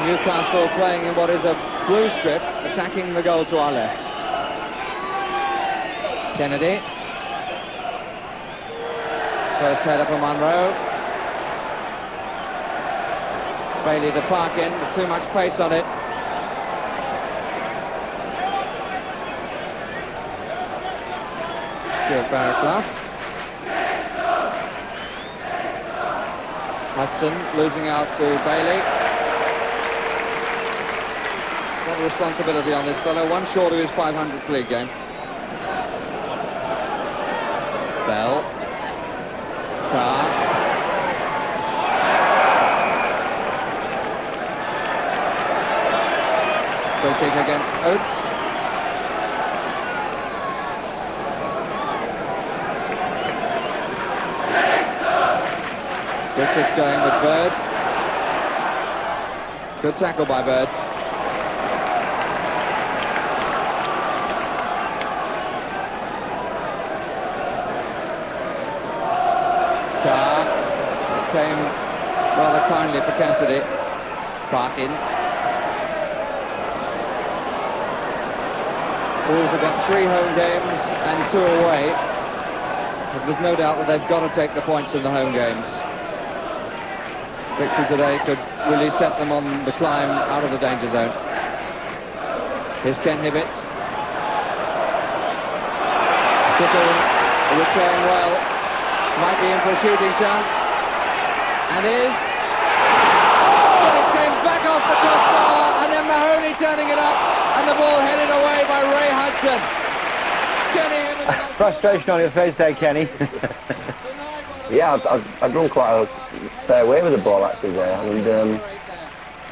Newcastle playing in what is a blue strip, attacking the goal to our left. Kennedy. First header for Monroe. Bailey to park in, but too much pace on it. Stuart Barraclough. Hudson losing out to Bailey. Got a responsibility on this fellow, one short of his 500th league game. Bell. Carr. Free kick against Oates. Richards going with Bird. Good tackle by Bird. Carr came rather kindly for Cassidy. Parkin. Wolves have got 3 home games and 2 away. But there's no doubt that they've got to take the points in the home games. Victory today could really set them on the climb out of the danger zone. Here's Ken Hibbett. Pickle, return well. Might be in for a shooting chance. And is... Oh, it came back off the crossbar, and then Mahoney turning it up, and the ball headed away by Ray Hudson. Kenny Hibbett... Frustration on your face there, Kenny. Yeah, I'd run quite a fair way with the ball actually there, and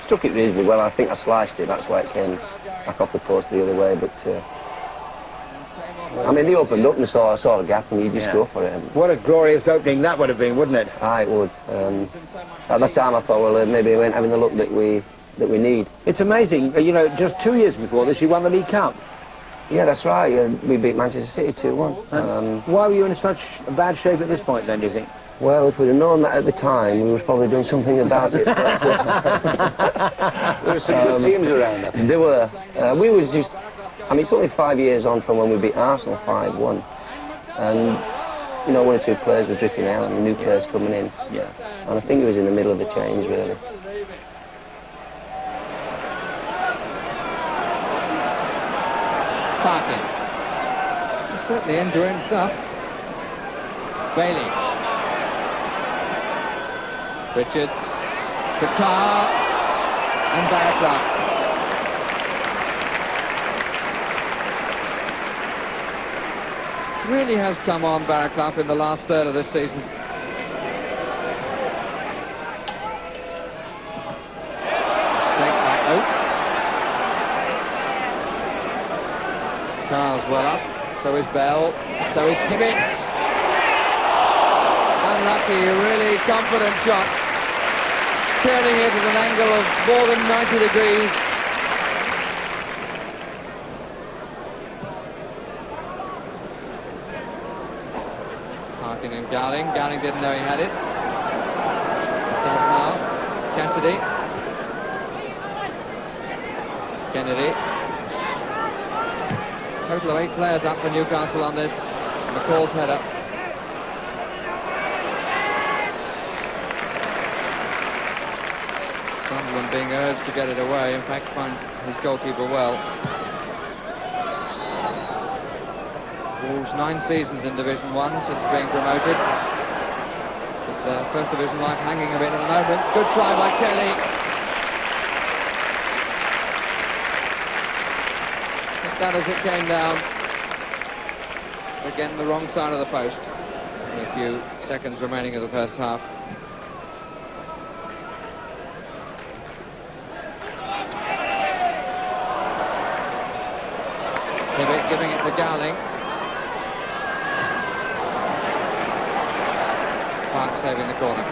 struck it reasonably well. I think I sliced it, that's why it came back off the post the other way, but I mean, they opened up and saw a gap and you just go for it. What a glorious opening that would have been, wouldn't it? Aye, it would. At that time I thought, well, maybe we weren't having the luck that we need. It's amazing, you know, just 2 years before this you won the League Cup. Yeah, that's right. We beat Manchester City 2-1. Why were you in such bad shape at this point then, do you think? Well, if we'd have known that at the time, we would have probably done something about it. But, there were some good teams around, I think. There were. We was just... I mean, it's only 5 years on from when we beat Arsenal 5-1. And, you know, 1 or 2 players were drifting out and new players coming in. Yeah. And I think it was in the middle of the change, really. Parkin. Certainly end-to-end stuff. Bailey. Richards to Carr and Barraclough. Really has come on Barraclough in the last third of this season. Mistake by Oates. Carr's well up, so is Bell, so is Hibbett. Unlucky, a really confident shot. Turning it at an angle of more than 90 degrees. Parkin and Garling. Garling didn't know he had it. Does now. Cassidy. Kennedy. Total of 8 players up for Newcastle on this. McCall's header. Sunderland being urged to get it away. In fact, finds his goalkeeper well. Wolves 9 seasons in Division 1 since being promoted. With the First Division life hanging a bit at the moment. Good try by Kelly. That as it came down. Again, the wrong side of the post. Only a few seconds remaining of the first half. Hibbett giving it to Gowling. Park saving the corner.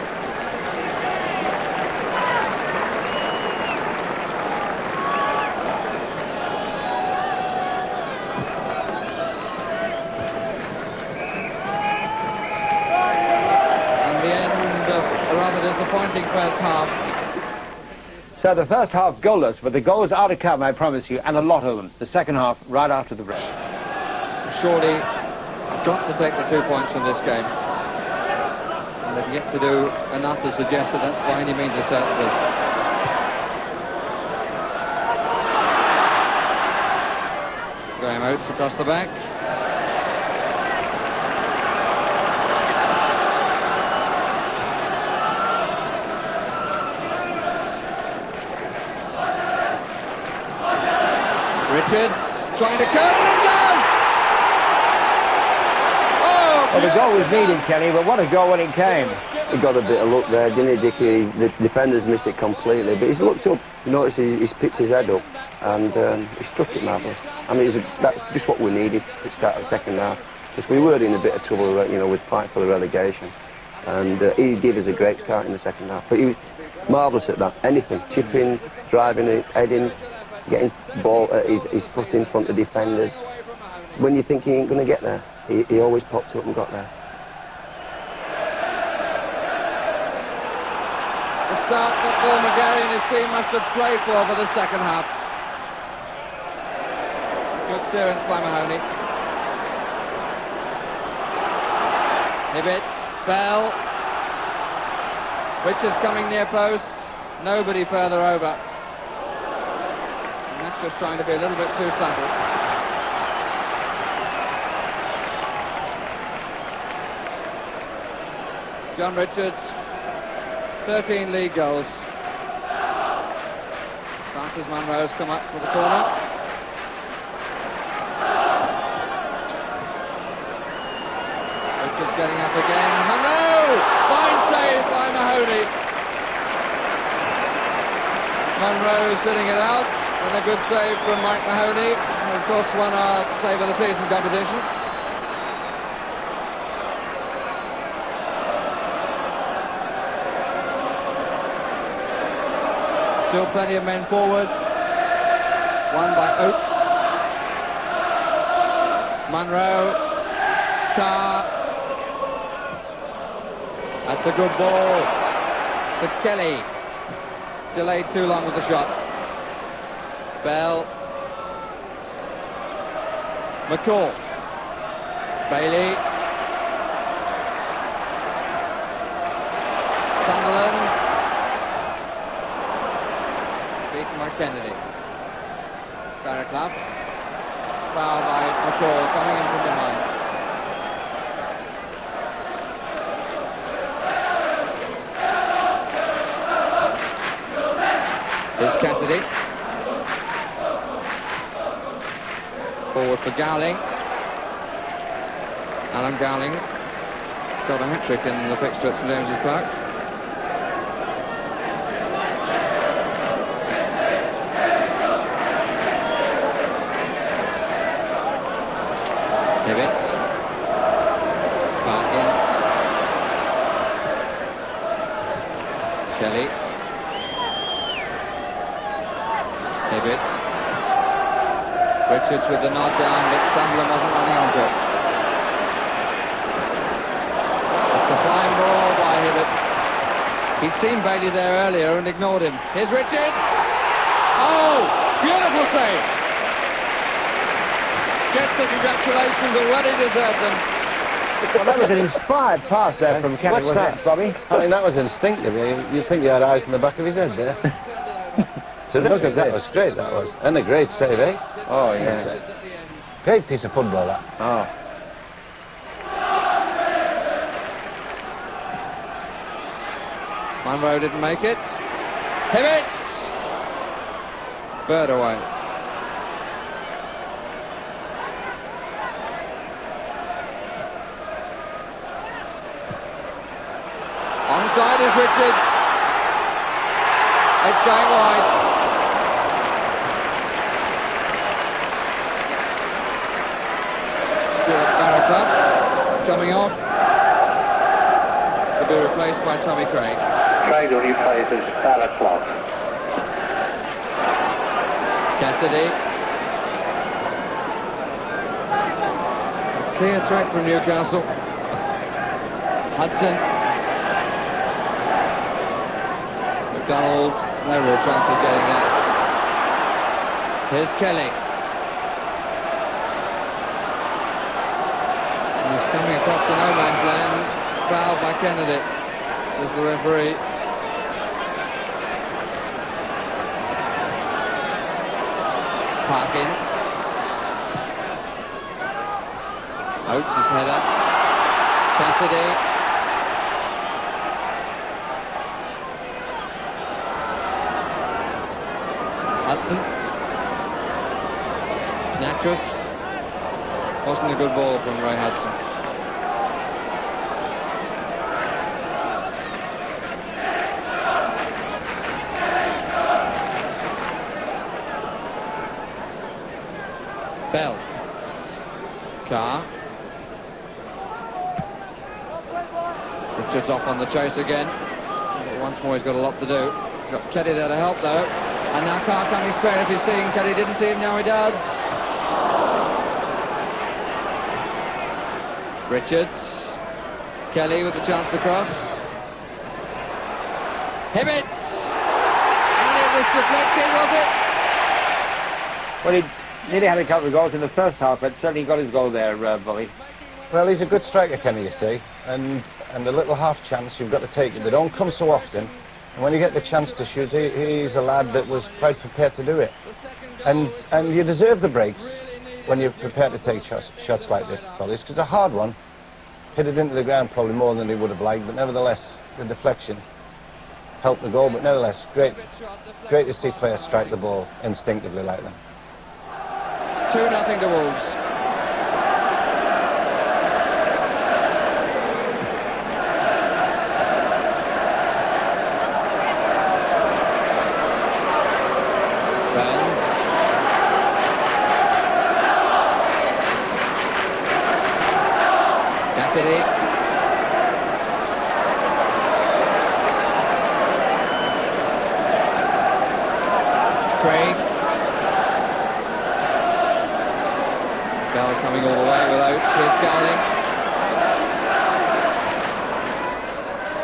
And the end of a rather disappointing first half. So the first half goalless, but the goals are to come, I promise you, and a lot of them. The second half, right after the break. Surely got to take the 2 points from this game. And they've yet to do enough to suggest that that's by any means a certainty. Graham Oates across the back. Richards trying to curve it down. Oh, Well, the goal was needed, Kenny, but what a goal when it came. He got a bit of luck there, didn't he, Dickie? The defenders missed it completely, but he's looked up. You notice he's picked his head up, and he struck it marvellous. I mean, that's just what we needed to start the second half, because we were in a bit of trouble, you know, with fight for the relegation, and he gave us a great start in the second half. But he was marvellous at that. Anything, chipping, driving it, heading, getting ball at his foot in front of defenders. When you think he ain't going to get there, he always popped up and got there. The start that Paul McGarry and his team must have played for the second half. Good clearance by Mahoney. Hibbett, Bell. Richards coming near post. Nobody further over. And that's just trying to be a little bit too subtle. John Richards, 13 league goals. Francis Munro's come up for the corner. Richards getting up again. Munro! Fine save by Mahoney. Munro sitting it out, and a good save from Mike Mahoney, who of course won our Save of the Season competition. Still plenty of men forward. Won by Oates. Munro. Carr. That's a good ball to Kelly. Delayed too long with the shot. Bell. McCall. Bailey. Sunderland. Beaten by Kennedy. Barraclough. Foul by McCall coming in from behind. Here's Cassidy. Forward for Gowling. Alan Gowling got a hat-trick in the fixture at St James's Park. Hibbett. Back in. Kelly. Hibbett. Richards with the nod down, but Sunderland wasn't running onto it. It's a fine ball by Hibbett. He'd seen Bailey there earlier and ignored him. Here's Richards! Oh! Beautiful save! Gets the congratulations, already deserved them. Well, that was an inspired pass there from Kenny, wasn't it, Bobby? I mean, that was instinctive. You'd think he had eyes in the back of his head there. So look at that, was great, that was. And a great save, eh? Oh, yeah. Great piece of football, that. Oh. Munro didn't make it. Hibbett! Bird away. Onside is Richards. It's going wide. Coming off to be replaced by Tommy Craig. Craig replaces Barraclough. Cassidy. A clear threat from Newcastle. Hudson. McDonald no real chance of getting that. Here's Kelly. And he's coming across to no man's land, fouled by Kennedy, says the referee. Parkin. Oates' header. Cassidy. Hudson. Natras. Wasn't a good ball from Ray Hudson. Bell. Carr. Richards off on the chase again. But once more he's got a lot to do. He's got Kelly there to help though. And now Carr coming square if he's seeing Kelly. Didn't see him, now he does. Richards. Kelly with the chance to cross. Hibbett! And it was deflected, was it? Well, he nearly had a couple of goals in the first half, but certainly got his goal there, Bobby. Well, he's a good striker, Kenny, you see, and a little half chance, you've got to take it. They don't come so often, and when you get the chance to shoot, he's a lad that was quite prepared to do it. And you deserve the breaks when you're prepared to take shots like this, fellas, because a hard one hit it into the ground probably more than he would have liked, but nevertheless, the deflection helped the goal, but nevertheless, great to see players strike the ball instinctively like that. 2-0 to Wolves. Burns. Cassidy. Craig. Bell coming all the way with Oates. Here's Garling.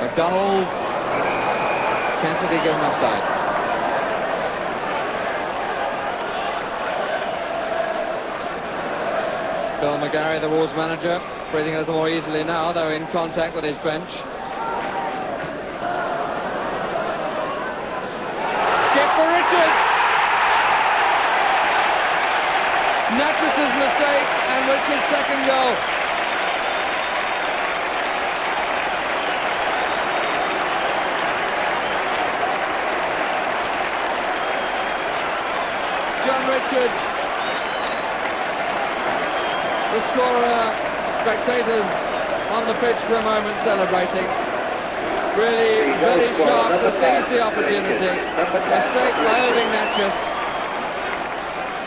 McDonald. Cassidy given offside. Bill McGarry, the Wolves manager, breathing a little more easily now, though in contact with his bench. Get for Richards! Natras' mistake and Richards' second goal. John Richards, the scorer, spectators on the pitch for a moment celebrating. Really very sharp to seize the opportunity. Mistake by Irving Natras,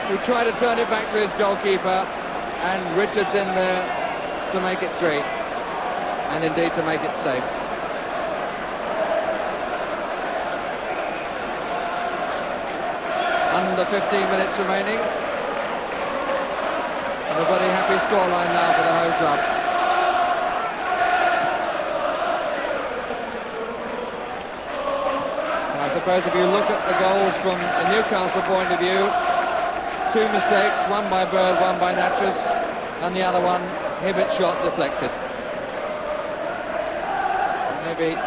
who tried to turn it back to his goalkeeper, and Richards in there to make it 3, and indeed to make it safe. Under 15 minutes remaining. And a very happy scoreline now for the home club. And I suppose if you look at the goals from a Newcastle point of view, 2 mistakes, one by Bird, one by Natras, and the other one, Hibbett's shot deflected. So maybe a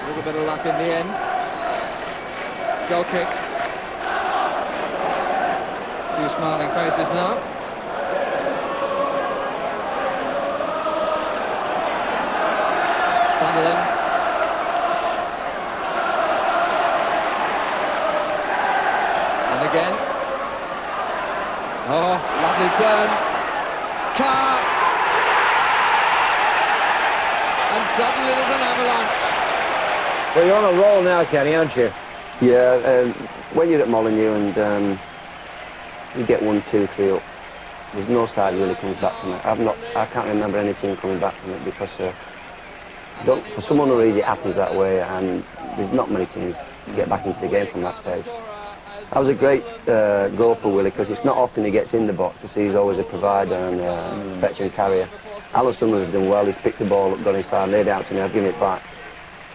little bit of luck in the end. Goal kick. Few smiling faces now. Sunderland. And again. Oh, lovely turn. Carr. And suddenly there's an avalanche. Well, you're on a roll now, Kenny, aren't you? Yeah, when you're at Molineux and you get 1, 2, 3 up, there's no side really comes back from it. I can't remember any team coming back from it because for some unknown reason it happens that way, and there's not many teams get back into the game from that stage. That was a great goal for Willie because it's not often he gets in the box because he's always a provider and fetch and carrier. Alan Summers has done well. He's picked the ball up, got inside, laid it out to me. I've given it back.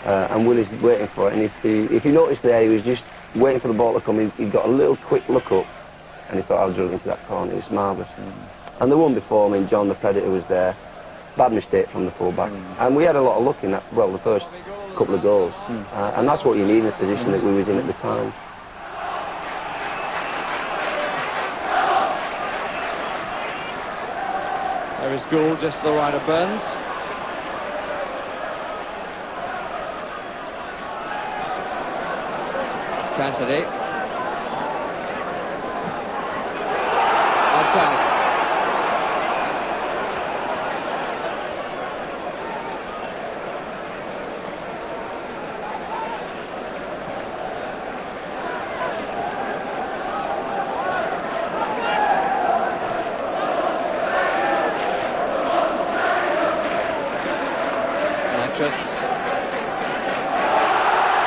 and Willie's waiting for it. And if you notice there, he was just waiting for the ball to come. He got a little quick look up, and he thought, I'll drill into that corner. It was marvellous. And the one before me, John the Predator, was there. Bad mistake from the full-back. And we had a lot of luck in that, well, the first couple of goals. And that's what you need in the position that we was in at the time. There is Gould just to the right of Burns. Cassidy. Outside.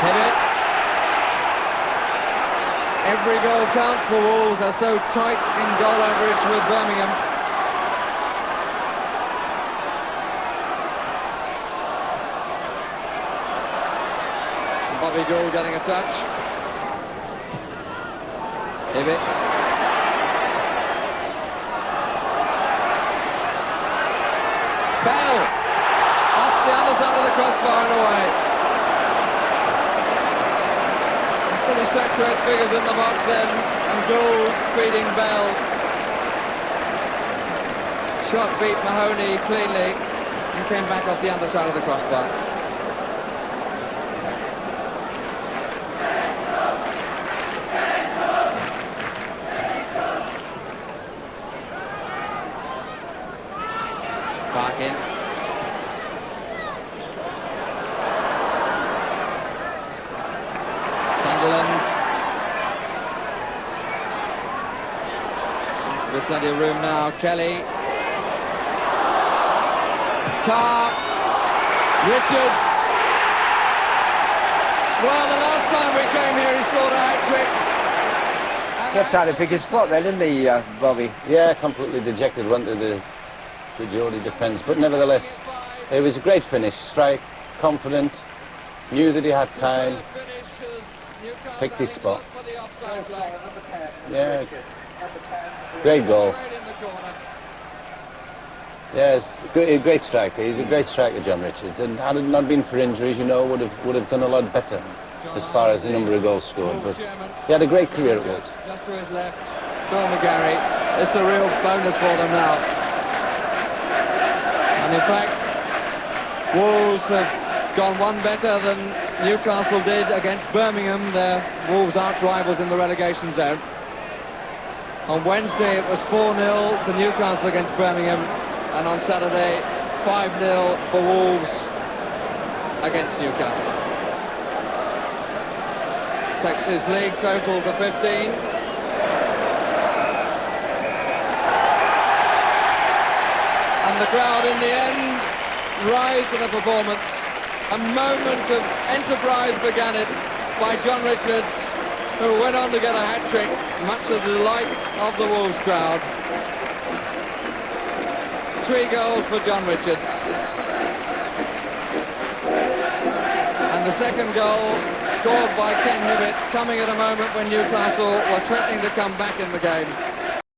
Hibbett. Every goal counts for Wolves. They're so tight in goal average with Birmingham. Bobby Gould getting a touch. Hibbett. Bell. Off the underside of the crossbar and away. Fully statuesque figures in the box then, and Gould feeding Bell. Shot beat Mahoney cleanly and came back off the underside of the crossbar. Parkin. Sunderland. Seems to be plenty of room now. Kelly. Carr. Richards. Well, the last time we came here, he scored a hat-trick. That's how to pick his spot there, didn't he, Bobby? Yeah, completely dejected, run to the Geordie defence. But nevertheless, it was a great finish. Strike, confident, knew that he had time. Picked his spot. Yeah, great goal. Yes, a great striker. He's a great striker, John Richards. And had it not been for injuries, you know, would have done a lot better as far as the number of goals scored. But he had a great career at Wolves. Just to his left, Bill McGarry. It's a real bonus for them now. And in fact, Wolves have gone one better than Newcastle did against Birmingham, their Wolves' arch-rivals in the relegation zone. On Wednesday it was 4-0 to Newcastle against Birmingham, and on Saturday 5-0 for Wolves against Newcastle. Takes his league total to 15. And the crowd in the end rise to the performance. A moment of enterprise began it by John Richards, who went on to get a hat-trick, much to the delight of the Wolves crowd. 3 goals for John Richards. And the second goal, scored by Ken Hibbett, coming at a moment when Newcastle were threatening to come back in the game.